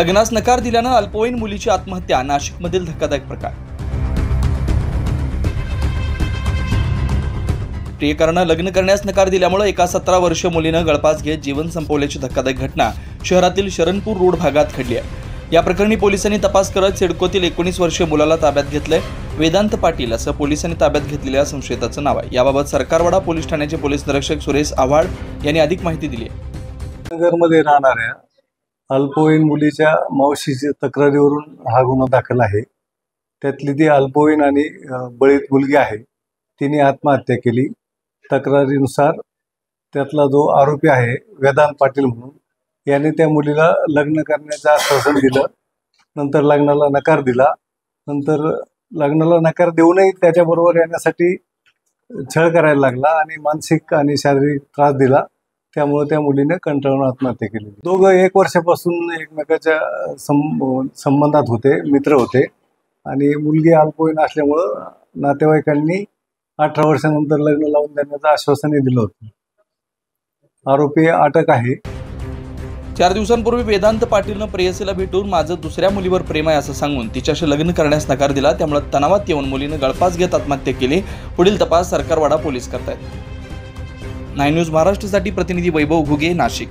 लग्नास नकार दिल्यानं अल्पवयीन मुलीची आत्महत्या, नाशिकमधील धक्कादायक प्रकार। प्रियकरानं लग्न करण्यास नकार दिल्यामुळे एका 17 वर्षीय मुलीनं गळफास घेत जीवन संपवल्याची धक्कादायक घटना शहरातील शरणपूर रोड भागात घडली आहे। या प्रकरणी पोलिसांनी तपास करत सिडकोतील 19 वर्षीय मुलाला ताब्यात घेतलंय। वेदांत पाटील असं पोलिसांनी ताब्यात घेतलेल्या संशयिताचं नाव आहे। याबाबत सरकारवाडा पोलीस ठाण्याचे पोलीस निरीक्षक सुरेश आव्हाड यांनी अधिक माहिती दिली आहे। नगरमध्ये राहणाऱ्या अल्पवयीन मुलीच्या मावशीच्या तक्रारीवरून हा गुन्हा दाखल आहे। त्यातली ती अल्पवयीन आणि बळीत मुलगी आहे, तिने आत्महत्या केली। तक्रारीनुसार त्यातला जो आरोपी आहे वेदांत पाटील म्हणून, याने त्या मुलीला लग्न करण्याचं आश्वासन दिलं, नंतर लग्नाला नकार दिला। नंतर लग्नाला नकार देऊनही त्याच्याबरोबर येण्यासाठी छळ करायला लागला आणि मानसिक आणि शारीरिक त्रास दिला। त्यामुळे त्या मुलीने कंटाळून आत्महत्या केली। दोघं 1 वर्षापासून एकमेकाच्या संबंधात होते, मित्र होते आणि मुलगी अल्पवयीन असल्यामुळं नातेवाईकांनी 18 वर्षानंतर लग्न लावून देण्याचं आश्वासनही दिलं होतं। आरोपी अटक आहे। 4 दिवसांपूर्वी वेदांत पाटीलनं प्रेयसीला भेटून माझं दुसऱ्या मुलीवर प्रेम आहे असं सांगून तिच्याशी लग्न करण्यास नकार दिला। त्यामुळे तणावात येऊन मुलीनं गळफास घेत आत्महत्या केली। पुढील तपास सरकारवाडा पोलीस करतायत। 9 न्यूज महाराष्ट्रासाठी प्रतिनिधी वैभव घुगे, नाशिक।